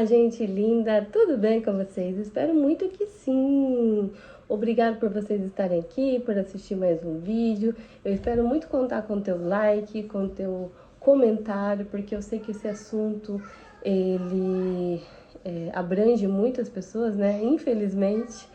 gente linda, tudo bem com vocês? Espero muito que sim. Obrigado por vocês estarem aqui, por assistir mais um vídeo. Eu espero muito contar com teu like, com teu comentário, porque eu sei que esse assunto ele abrange muitas pessoas, né? Infelizmente,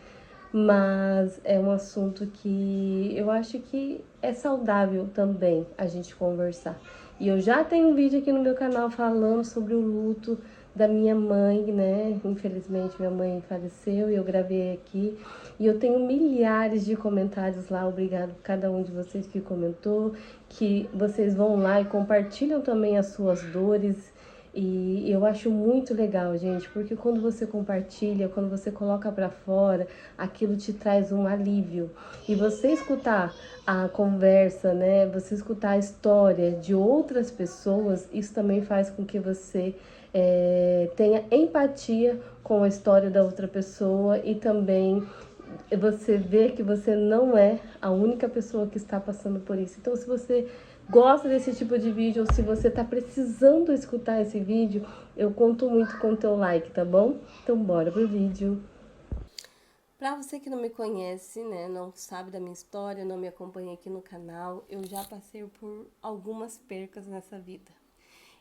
mas é um assunto que eu acho que é saudável também a gente conversar. E eu já tenho um vídeo aqui no meu canal falando sobre o luto da minha mãe, né? Infelizmente minha mãe faleceu e eu gravei aqui. E eu tenho milhares de comentários lá, obrigado a cada um de vocês que comentou, que vocês vão lá e compartilham também as suas dores. E eu acho muito legal, gente, porque quando você compartilha, quando você coloca pra fora, aquilo te traz um alívio. E você escutar a conversa, né? Você escutar a história de outras pessoas, isso também faz com que você tenha empatia com a história da outra pessoa e também você vê que você não é a única pessoa que está passando por isso. Então, se você gosta desse tipo de vídeo ou se você está precisando escutar esse vídeo, eu conto muito com o teu like, tá bom? Então, bora pro vídeo. Pra você que não me conhece, né, não sabe da minha história, não me acompanha aqui no canal, eu já passei por algumas percas nessa vida.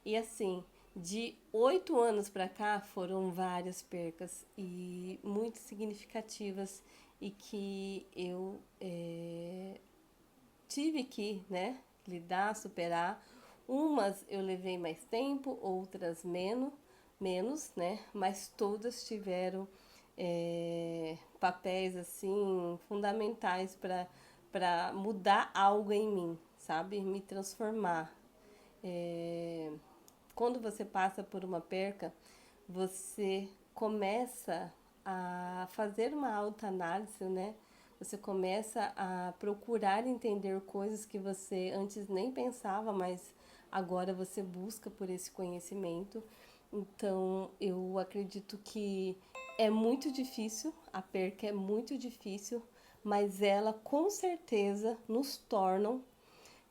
E assim, de 8 anos pra cá foram várias percas e muito significativas e que eu tive que, né, lidar, superar. Umas eu levei mais tempo, outras menos, né, mas todas tiveram papéis assim fundamentais para mudar algo em mim, sabe, me transformar. É, Quando você passa por uma perca, você começa a fazer uma autoanálise, né? Você começa a procurar entender coisas que você antes nem pensava, mas agora você busca por esse conhecimento. Então, eu acredito que é muito difícil, a perca é muito difícil, mas ela com certeza nos tornam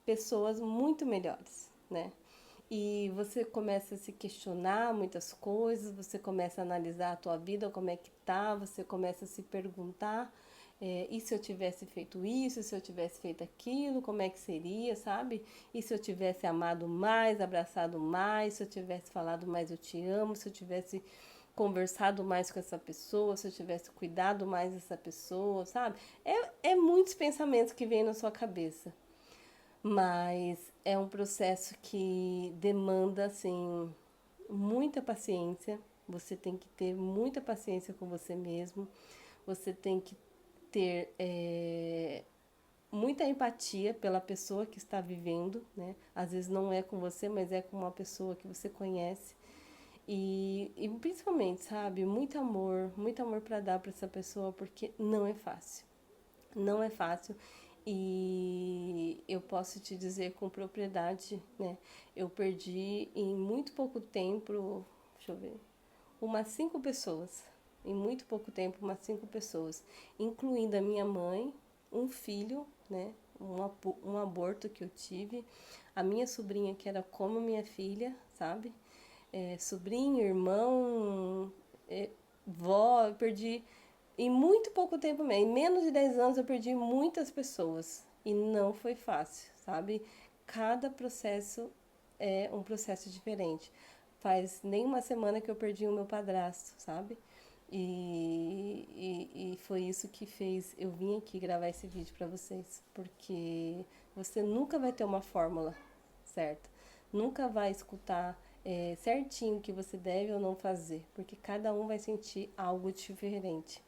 pessoas muito melhores, né? E você começa a se questionar muitas coisas, você começa a analisar a tua vida, como é que tá, você começa a se perguntar, e se eu tivesse feito isso, se eu tivesse feito aquilo, como é que seria, sabe? E se eu tivesse amado mais, abraçado mais, se eu tivesse falado mais eu te amo, se eu tivesse conversado mais com essa pessoa, se eu tivesse cuidado mais dessa pessoa, sabe? É muitos pensamentos que vêm na sua cabeça. Mas é um processo que demanda, assim, muita paciência. Você tem que ter muita paciência com você mesmo. Você tem que ter muita empatia pela pessoa que está vivendo, né? Às vezes não é com você, mas é com uma pessoa que você conhece. E principalmente, sabe, muito amor para dar para essa pessoa, porque não é fácil. Não é fácil e eu posso te dizer com propriedade, né? Eu perdi em muito pouco tempo, deixa eu ver, umas 5 pessoas. Em muito pouco tempo, umas 5 pessoas, incluindo a minha mãe, um filho, né? Um aborto que eu tive, a minha sobrinha que era como minha filha, sabe? Sobrinho, irmão, vó, eu perdi em muito pouco tempo mesmo. Em menos de 10 anos eu perdi muitas pessoas. E não foi fácil, sabe? Cada processo é um processo diferente. Faz nem uma semana que eu perdi o meu padrasto, sabe? E foi isso que fez eu vim aqui gravar esse vídeo pra vocês. Porque você nunca vai ter uma fórmula certa. Nunca vai escutar certinho o que você deve ou não fazer. Porque cada um vai sentir algo diferente.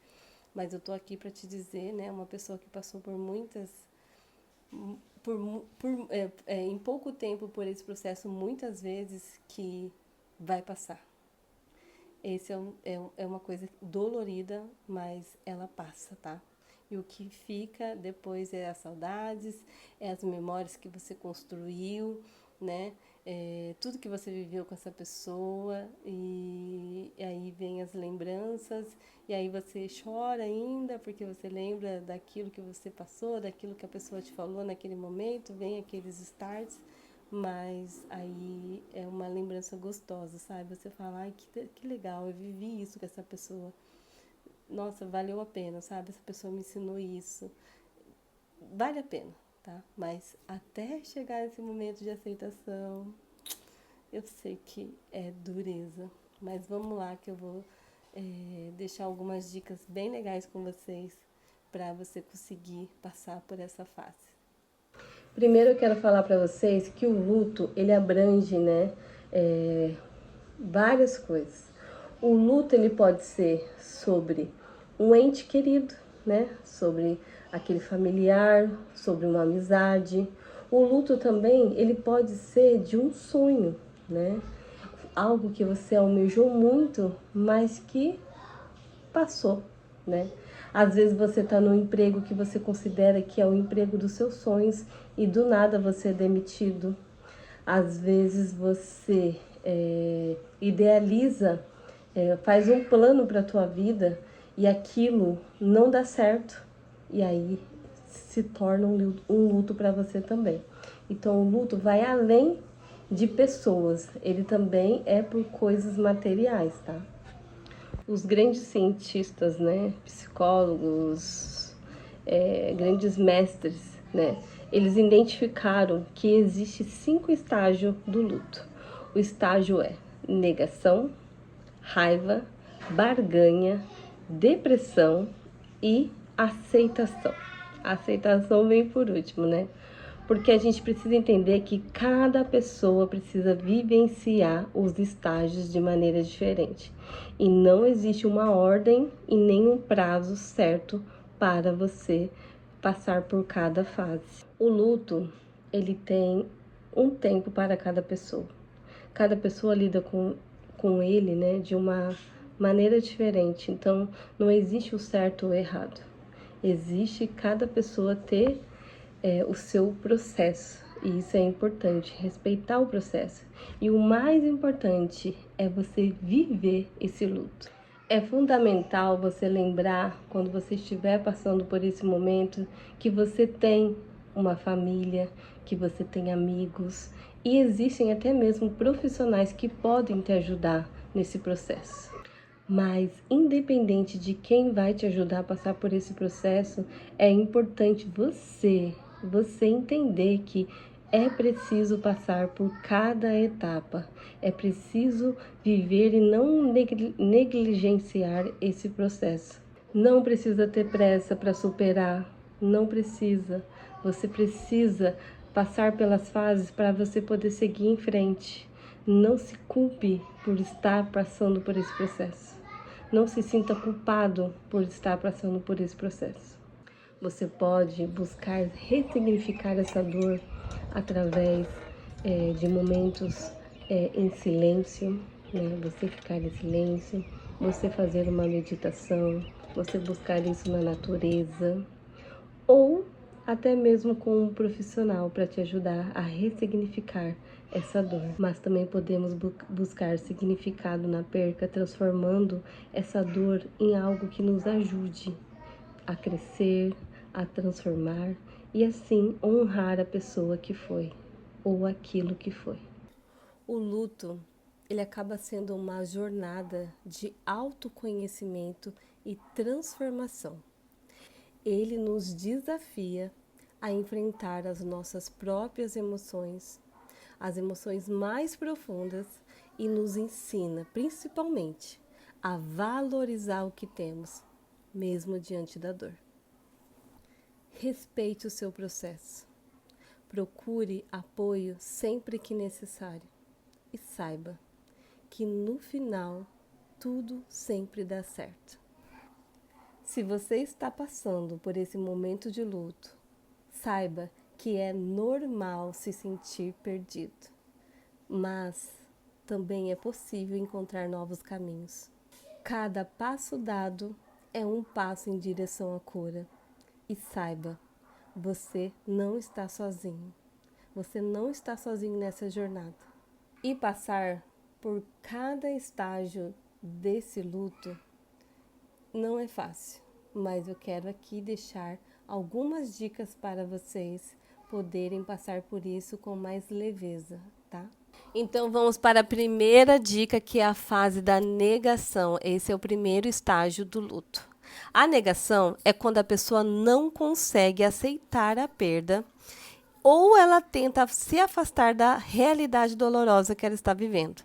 Mas eu tô aqui para te dizer, né, uma pessoa que passou por muitas, em pouco tempo por esse processo, muitas vezes, que vai passar. Esse é uma coisa dolorida, mas ela passa, tá? E o que fica depois é as saudades, é as memórias que você construiu, né? Tudo que você viveu com essa pessoa e aí vem as lembranças e aí você chora ainda porque você lembra daquilo que você passou, daquilo que a pessoa te falou naquele momento, vem aqueles starts, mas aí é uma lembrança gostosa, sabe? Você fala, ai, que legal, eu vivi isso com essa pessoa. Nossa, valeu a pena, sabe? Essa pessoa me ensinou isso. Vale a pena, tá? Mas até chegar nesse momento de aceitação, eu sei que é dureza. Mas vamos lá que eu vou deixar algumas dicas bem legais com vocês para você conseguir passar por essa fase. Primeiro eu quero falar para vocês que o luto, ele abrange, né, várias coisas. O luto, ele pode ser sobre um ente querido, né, sobre aquele familiar, sobre uma amizade. O luto também, ele pode ser de um sonho, né, algo que você almejou muito, mas que passou, né? Às vezes você está no emprego que você considera que é o emprego dos seus sonhos e do nada você é demitido. Às vezes você idealiza, faz um plano para a tua vida e aquilo não dá certo e aí se torna um luto para você também. Então o luto vai além de pessoas, ele também é por coisas materiais, tá? Os grandes cientistas, né, psicólogos, grandes mestres, né, eles identificaram que existe 5 estágios do luto. O estágio é negação, raiva, barganha, depressão e aceitação. A aceitação vem por último, né? Porque a gente precisa entender que cada pessoa precisa vivenciar os estágios de maneira diferente. E não existe uma ordem e nem um prazo certo para você passar por cada fase. O luto, ele tem um tempo para cada pessoa. Cada pessoa lida com ele, né, de uma maneira diferente. Então, não existe o certo ou o errado. Existe cada pessoa ter o seu processo. E isso é importante, respeitar o processo. E o mais importante é você viver esse luto. É fundamental você lembrar, quando você estiver passando por esse momento, que você tem uma família, que você tem amigos e existem até mesmo profissionais que podem te ajudar nesse processo. Mas, independente de quem vai te ajudar a passar por esse processo, é importante você entender que é preciso passar por cada etapa, é preciso viver e não negligenciar esse processo. Não precisa ter pressa para superar, não precisa. Você precisa passar pelas fases para você poder seguir em frente. Não se culpe por estar passando por esse processo. Não se sinta culpado por estar passando por esse processo. Você pode buscar ressignificar essa dor através de momentos em silêncio, né? Você ficar em silêncio, você fazer uma meditação, você buscar isso na natureza ou até mesmo com um profissional para te ajudar a ressignificar essa dor. Mas também podemos buscar significado na perca, transformando essa dor em algo que nos ajude a crescer, a transformar e assim honrar a pessoa que foi ou aquilo que foi. O luto, ele acaba sendo uma jornada de autoconhecimento e transformação. Ele nos desafia a enfrentar as nossas próprias emoções, as emoções mais profundas e nos ensina, principalmente, a valorizar o que temos, mesmo diante da dor. Respeite o seu processo. Procure apoio sempre que necessário e saiba que no final tudo sempre dá certo. Se você está passando por esse momento de luto, saiba que é normal se sentir perdido, mas também é possível encontrar novos caminhos. Cada passo dado é um passo em direção à cura. E saiba, você não está sozinho. Você não está sozinho nessa jornada. E passar por cada estágio desse luto não é fácil, mas eu quero aqui deixar algumas dicas para vocês, poderem passar por isso com mais leveza, tá? Então vamos para a primeira dica, que é a fase da negação. Esse é o primeiro estágio do luto. A negação é quando a pessoa não consegue aceitar a perda ou ela tenta se afastar da realidade dolorosa que ela está vivendo.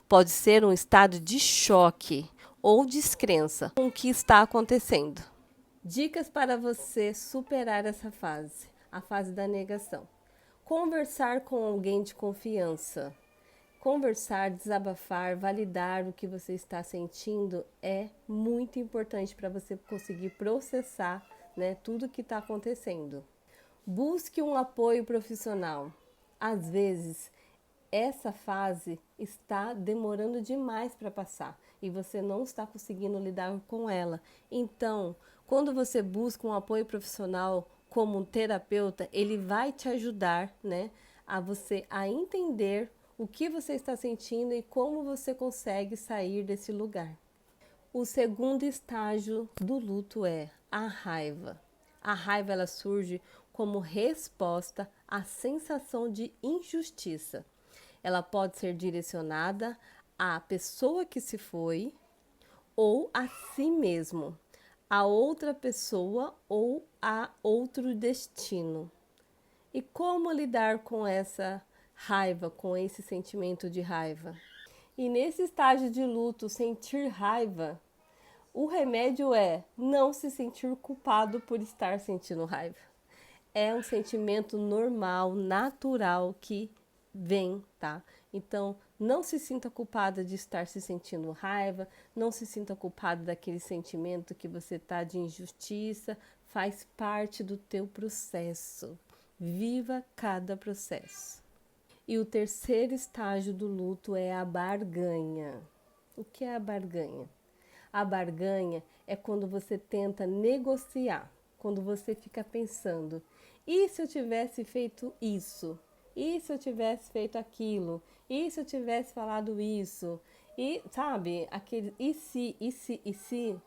Pode ser um estado de choque ou descrença com o que está acontecendo. Dicas para você superar essa fase, a fase da negação. Conversar com alguém de confiança. Conversar, desabafar, validar o que você está sentindo é muito importante para você conseguir processar, né, tudo que está acontecendo. Busque um apoio profissional. Às vezes, essa fase está demorando demais para passar e você não está conseguindo lidar com ela. Então, quando você busca um apoio profissional como um terapeuta, ele vai te ajudar, né, a você a entender o que você está sentindo e como você consegue sair desse lugar. O segundo estágio do luto é a raiva. A raiva ela surge como resposta à sensação de injustiça. Ela pode ser direcionada à pessoa que se foi ou a si mesmo, a outra pessoa ou a outro destino. E como lidar com essa raiva, com esse sentimento de raiva? E nesse estágio de luto, sentir raiva, o remédio é não se sentir culpado por estar sentindo raiva. É um sentimento normal, natural que vem, tá? Então, não se sinta culpada de estar se sentindo raiva, não se sinta culpada daquele sentimento que você tá de injustiça, faz parte do teu processo. Viva cada processo. E o terceiro estágio do luto é a barganha. O que é a barganha? A barganha é quando você tenta negociar, quando você fica pensando, e se eu tivesse feito isso? E se eu tivesse feito aquilo? E se eu tivesse falado isso? E sabe, aquele e se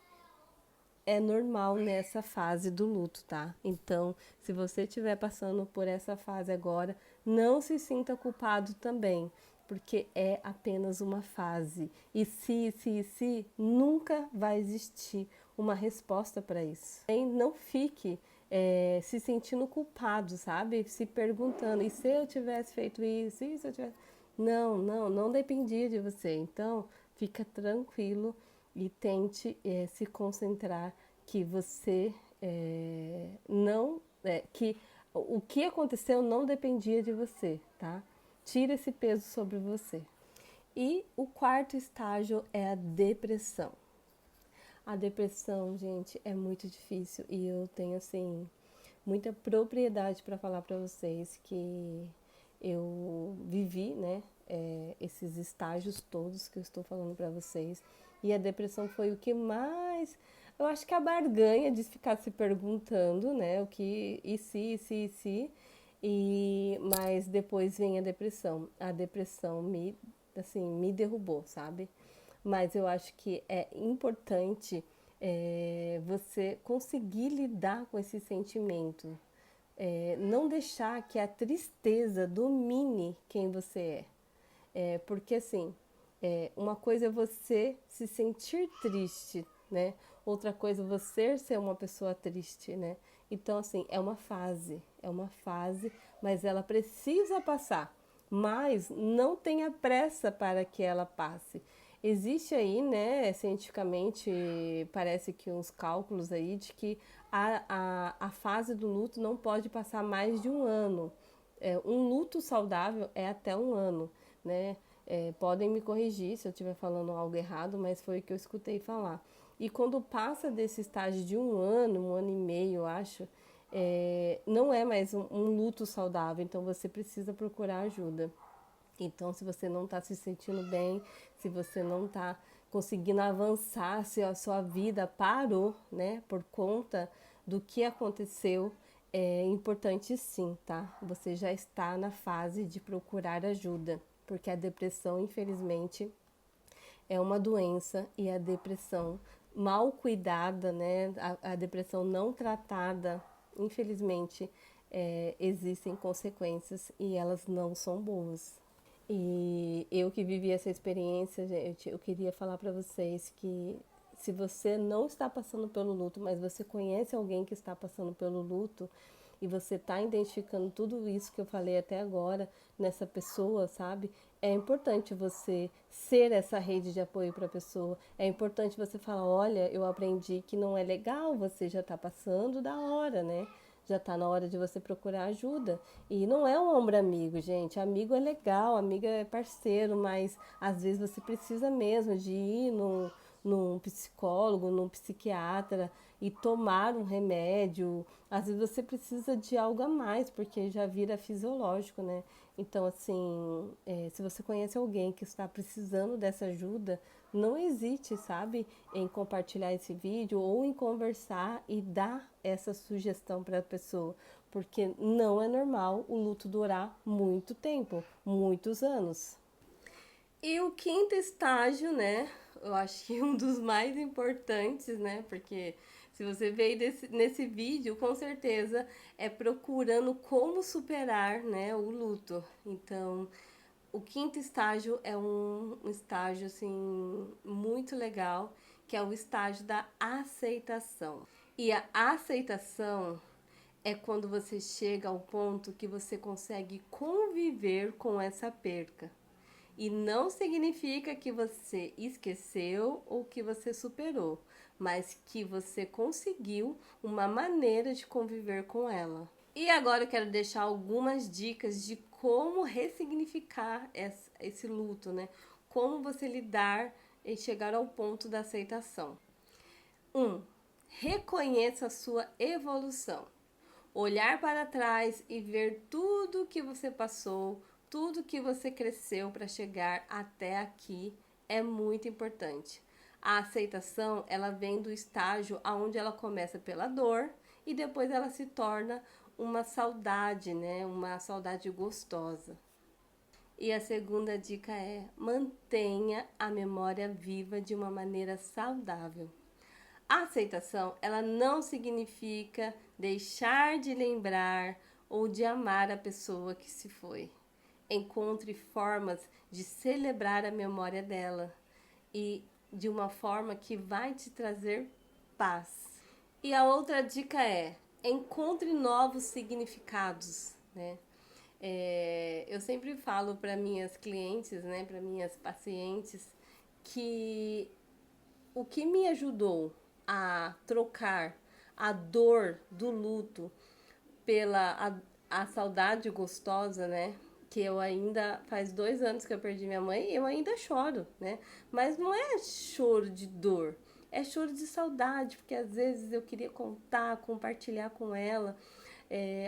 é normal nessa fase do luto, tá? Então, se você estiver passando por essa fase agora, não se sinta culpado também, porque é apenas uma fase. E se, nunca vai existir uma resposta para isso. E não fique se sentindo culpado, sabe? Se perguntando, e se eu tivesse feito isso? E se eu tivesse... Não dependia de você. Então, fica tranquilo e tente se concentrar que você não... que o que aconteceu não dependia de você, tá? Tira esse peso sobre você. E o quarto estágio é a depressão. A depressão, gente, é muito difícil e eu tenho, assim, muita propriedade para falar para vocês que eu vivi, né, esses estágios todos que eu estou falando para vocês. E a depressão foi o que mais... Eu acho que a barganha de ficar se perguntando, né, o que... E se... Mas depois vem a depressão. A depressão me derrubou, sabe? Mas eu acho que é importante você conseguir lidar com esse sentimento. Não deixar que a tristeza domine quem você é. Porque assim, uma coisa é você se sentir triste, né? Outra coisa é você ser uma pessoa triste, né? Então assim, é uma fase, mas ela precisa passar. Mas não tenha pressa para que ela passe. Existe aí, né, cientificamente, parece que uns cálculos aí de que a fase do luto não pode passar mais de um ano. Um luto saudável é até um ano, né? Podem me corrigir se eu estiver falando algo errado, mas foi o que eu escutei falar. E quando passa desse estágio de um ano e meio, eu acho, não é mais um luto saudável, então você precisa procurar ajuda. Então, se você não está se sentindo bem, se você não está conseguindo avançar, se a sua vida parou, né, por conta do que aconteceu, é importante sim, tá? Você já está na fase de procurar ajuda, porque a depressão, infelizmente, é uma doença e a depressão mal cuidada, né, a depressão não tratada, infelizmente, existem consequências e elas não são boas. E eu que vivi essa experiência, gente, eu queria falar para vocês que se você não está passando pelo luto, mas você conhece alguém que está passando pelo luto e você está identificando tudo isso que eu falei até agora nessa pessoa, sabe? É importante você ser essa rede de apoio para a pessoa. É importante você falar, olha, eu aprendi que não é legal, você já está passando da hora, né? Já está na hora de você procurar ajuda. E não é um ombro amigo, gente. Amigo é legal, amigo é parceiro, mas às vezes você precisa mesmo de ir num psicólogo, num psiquiatra e tomar um remédio. Às vezes você precisa de algo a mais, porque já vira fisiológico, né? Então, assim, se você conhece alguém que está precisando dessa ajuda, não hesite, sabe, em compartilhar esse vídeo ou em conversar e dar essa sugestão para a pessoa, porque não é normal o luto durar muito tempo, muitos anos. E o quinto estágio, né? Eu acho que um dos mais importantes, né? Porque se você veio nesse vídeo, com certeza é procurando como superar, né, o luto. Então, o quinto estágio é um estágio, assim, muito legal, que é o estágio da aceitação. E a aceitação é quando você chega ao ponto que você consegue conviver com essa perca. E não significa que você esqueceu ou que você superou, mas que você conseguiu uma maneira de conviver com ela. E agora eu quero deixar algumas dicas de como ressignificar esse luto, né? Como você lidar e chegar ao ponto da aceitação. 1. Reconheça a sua evolução. Olhar para trás e ver tudo que você passou, tudo que você cresceu para chegar até aqui é muito importante. A aceitação, ela vem do estágio aonde ela começa pela dor e depois ela se torna uma saudade, né? Uma saudade gostosa. E a segunda dica é: mantenha a memória viva de uma maneira saudável. A aceitação, ela não significa deixar de lembrar ou de amar a pessoa que se foi. Encontre formas de celebrar a memória dela e de uma forma que vai te trazer paz. E a outra dica é: encontre novos significados, né? Eu sempre falo para minhas clientes, né, para minhas pacientes, que o que me ajudou a trocar a dor do luto pela a saudade gostosa, né? Que eu ainda faz 2 anos que eu perdi minha mãe e eu ainda choro, né? Mas não é choro de dor, é choro de saudade, porque às vezes eu queria contar, compartilhar com ela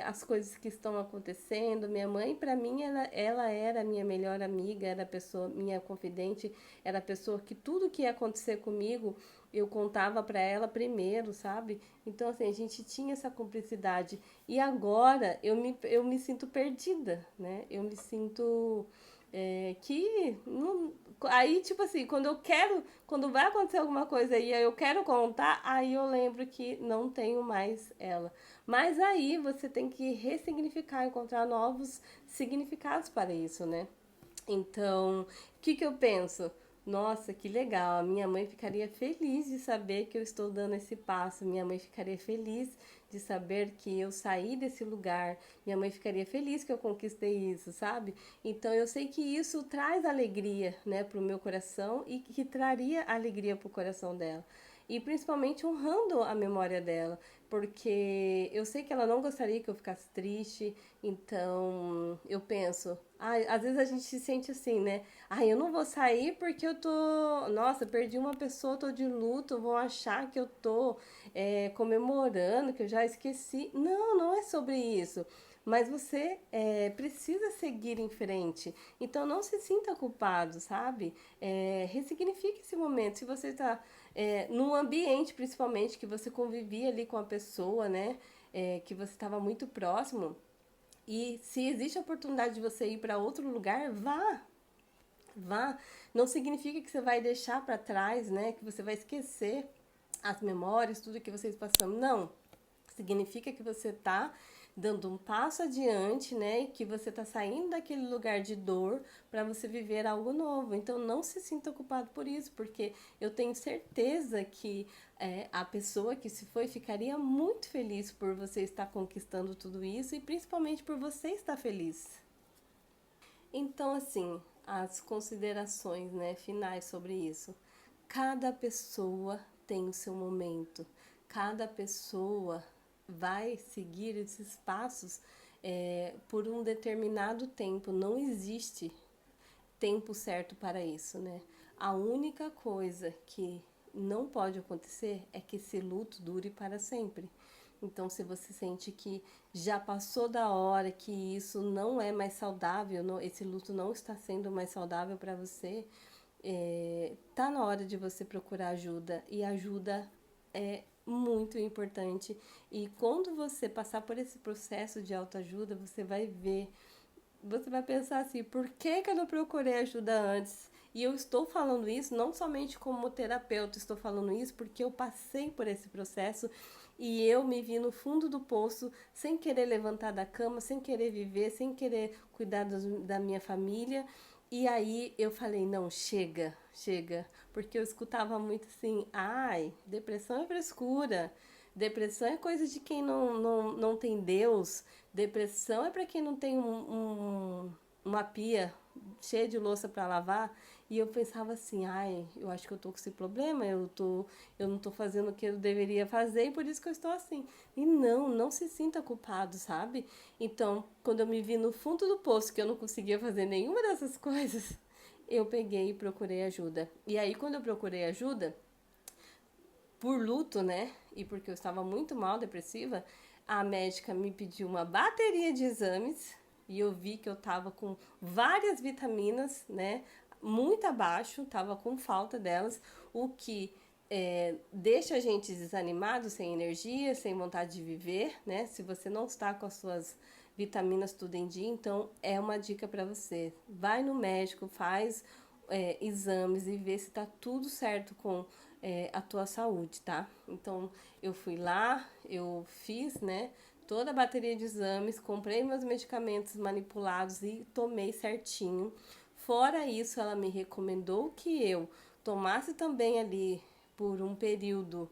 as coisas que estão acontecendo. Minha mãe, para mim, ela era a minha melhor amiga, era a pessoa, minha confidente, era a pessoa que tudo que ia acontecer comigo eu contava para ela primeiro, sabe? Então, assim, a gente tinha essa cumplicidade. E agora eu me sinto perdida, né? Eu me sinto que não, aí tipo assim, quando vai acontecer alguma coisa e eu quero contar, aí eu lembro que não tenho mais ela. Mas aí você tem que ressignificar, encontrar novos significados para isso, né? Então, o que eu penso? Nossa, que legal! A minha mãe ficaria feliz de saber que eu estou dando esse passo. Minha mãe ficaria feliz de saber que eu saí desse lugar. Minha mãe ficaria feliz que eu conquistei isso, sabe? Então, eu sei que isso traz alegria, né, pro meu coração e que traria alegria pro coração dela. E principalmente honrando a memória dela, porque eu sei que ela não gostaria que eu ficasse triste, então eu penso, às vezes a gente se sente assim, né? Eu não vou sair porque eu tô, nossa, perdi uma pessoa, tô de luto, vão achar que eu tô comemorando, que eu já esqueci. Não, não é sobre isso. Mas você precisa seguir em frente. Então não se sinta culpado, sabe? Ressignifique esse momento. Se você está num ambiente, principalmente, que você convivia ali com a pessoa, né? Que você estava muito próximo. E se existe a oportunidade de você ir para outro lugar, vá. Vá. Não significa que você vai deixar para trás, né? Que você vai esquecer as memórias, tudo que vocês passamos. Não. Significa que você está dando um passo adiante, né? E que você está saindo daquele lugar de dor para você viver algo novo. Então não se sinta culpado por isso, porque eu tenho certeza que a pessoa que se foi ficaria muito feliz por você estar conquistando tudo isso e principalmente por você estar feliz. Então, assim, as considerações, né, finais sobre isso. Cada pessoa tem o seu momento. Cada pessoa vai seguir esses passos por um determinado tempo. Não existe tempo certo para isso, né? A única coisa que não pode acontecer é que esse luto dure para sempre. Então, se você sente que já passou da hora, que isso não é mais saudável, esse luto não está sendo mais saudável para você, tá na hora de você procurar ajuda. E ajuda é muito importante. E quando você passar por esse processo de autoajuda, você vai ver, você vai pensar assim, por que eu não procurei ajuda antes? E eu estou falando isso não somente como terapeuta, estou falando isso porque eu passei por esse processo e eu me vi no fundo do poço, sem querer levantar da cama, sem querer viver, sem querer cuidar da minha família. E aí eu falei, não, chega, chega. Porque eu escutava muito assim, ai, depressão é frescura. Depressão é coisa de quem não tem Deus. Depressão é para quem não tem uma pia cheia de louça para lavar. E eu pensava assim, ai, eu acho que eu tô com esse problema, eu não tô fazendo o que eu deveria fazer e por isso que eu estou assim. E não se sinta culpado, sabe? Então, quando eu me vi no fundo do poço que eu não conseguia fazer nenhuma dessas coisas, eu peguei e procurei ajuda. E aí, quando eu procurei ajuda, por luto, né? E porque eu estava muito mal, depressiva, a médica me pediu uma bateria de exames e eu vi que eu estava com várias vitaminas, né? Muito abaixo, estava com falta delas, o que deixa a gente desanimado, sem energia, sem vontade de viver, né? Se você não está com as suas vitaminas tudo em dia, então é uma dica para você. Vai no médico, faz exames e vê se tá tudo certo com a tua saúde, tá? Então eu fui lá, eu fiz, né, toda a bateria de exames, comprei meus medicamentos manipulados e tomei certinho. Fora isso, ela me recomendou que eu tomasse também ali por um período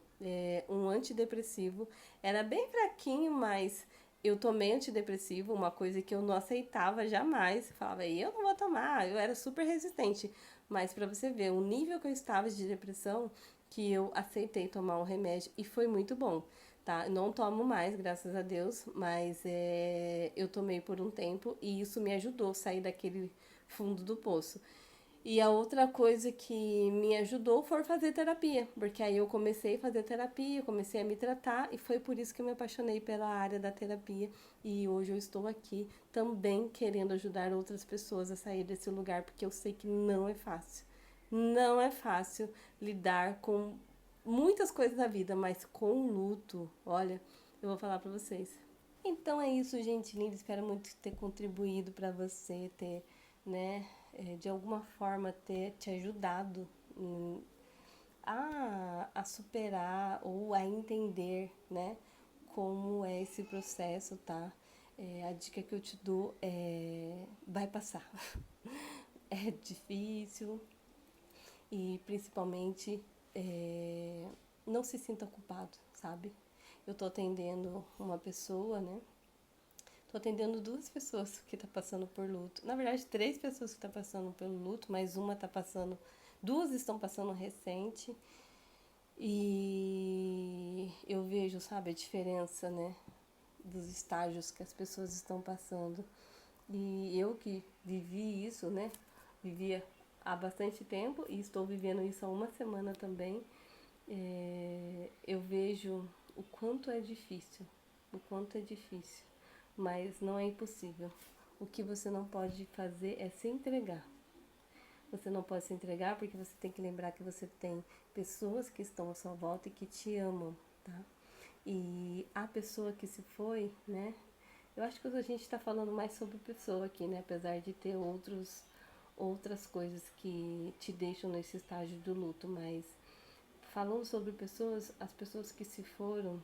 um antidepressivo. Era bem fraquinho, mas eu tomei antidepressivo, uma coisa que eu não aceitava jamais. Falava, eu não vou tomar, eu era super resistente. Mas para você ver o nível que eu estava de depressão, que eu aceitei tomar um remédio e foi muito bom, tá? Não tomo mais, graças a Deus, mas eu tomei por um tempo e isso me ajudou a sair daquele fundo do poço. E a outra coisa que me ajudou foi fazer terapia, porque aí eu comecei a fazer terapia, comecei a me tratar e foi por isso que eu me apaixonei pela área da terapia e hoje eu estou aqui também querendo ajudar outras pessoas a sair desse lugar, porque eu sei que não é fácil. Não é fácil lidar com muitas coisas da vida, mas com o luto, olha, eu vou falar pra vocês. Então é isso, gente linda. Espero muito ter contribuído para você, ter, né, de alguma forma ter te ajudado a superar ou a entender, né, como é esse processo, tá? A dica que eu te dou vai passar. É difícil e principalmente não se sinta culpado, sabe? Eu tô atendendo uma pessoa, né? Tô atendendo duas pessoas que tá passando por luto. Na verdade, três pessoas que tá passando pelo luto, mas uma tá passando, duas estão passando recente. E eu vejo, sabe, a diferença, né, dos estágios que as pessoas estão passando. E eu que vivi isso, né, vivia há bastante tempo e estou vivendo isso há uma semana também. Eu vejo o quanto é difícil, o quanto é difícil, mas não é impossível. O que você não pode fazer é se entregar. Você não pode se entregar porque você tem que lembrar que você tem pessoas que estão à sua volta e que te amam, tá? E a pessoa que se foi, né? Eu acho que a gente está falando mais sobre pessoa aqui, né? Apesar de ter outras coisas que te deixam nesse estágio do luto, mas falando sobre pessoas, as pessoas que se foram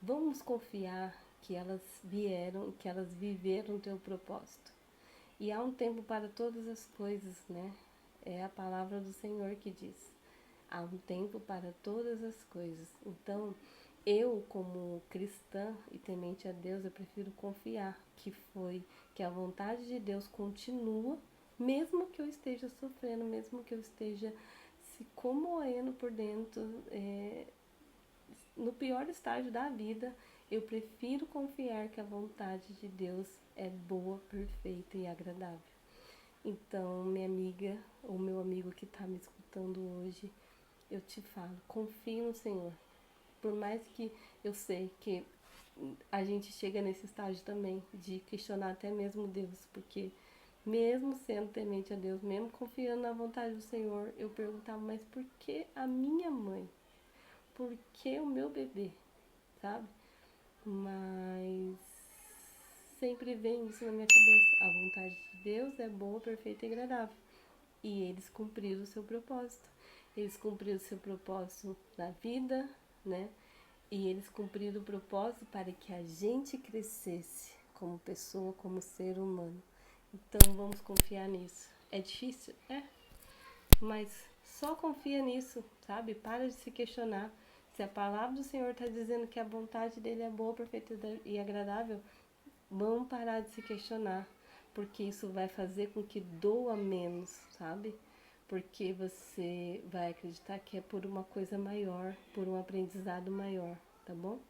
Vamos confiar que elas vieram, que elas viveram o teu propósito. E há um tempo para todas as coisas, né? É a palavra do Senhor que diz. Há um tempo para todas as coisas. Então, eu, como cristã e temente a Deus, eu prefiro confiar que a vontade de Deus continua, mesmo que eu esteja sofrendo, mesmo que eu esteja se comoendo por dentro, no pior estágio da vida, eu prefiro confiar que a vontade de Deus é boa, perfeita e agradável. Então, minha amiga ou meu amigo que está me escutando hoje, eu te falo, confie no Senhor. Por mais que eu sei que a gente chega nesse estágio também de questionar até mesmo Deus, porque mesmo sendo temente a Deus, mesmo confiando na vontade do Senhor, eu perguntava, mas por que a minha mãe? Por que o meu bebê? Sabe? Mas sempre vem isso na minha cabeça. A vontade de Deus é boa, perfeita e agradável. E eles cumpriram o seu propósito. Eles cumpriram o seu propósito na vida, né? E eles cumpriram o propósito para que a gente crescesse como pessoa, como ser humano. Então vamos confiar nisso. É difícil? É. Mas só confia nisso, sabe? Para de se questionar. Se a palavra do Senhor está dizendo que a vontade dele é boa, perfeita e agradável, vamos parar de se questionar. Porque isso vai fazer com que doa menos, sabe? Porque você vai acreditar que é por uma coisa maior, por um aprendizado maior, tá bom?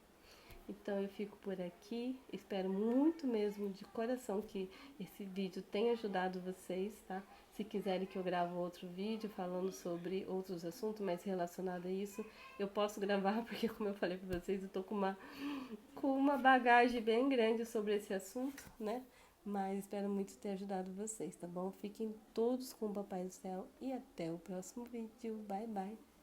Então eu fico por aqui, espero muito mesmo de coração que esse vídeo tenha ajudado vocês, tá? Se quiserem que eu grave outro vídeo falando sobre outros assuntos mais relacionados a isso, eu posso gravar, porque como eu falei para vocês, eu tô com uma bagagem bem grande sobre esse assunto, né? Mas espero muito ter ajudado vocês, tá bom? Fiquem todos com o Papai do Céu e até o próximo vídeo. Bye, bye!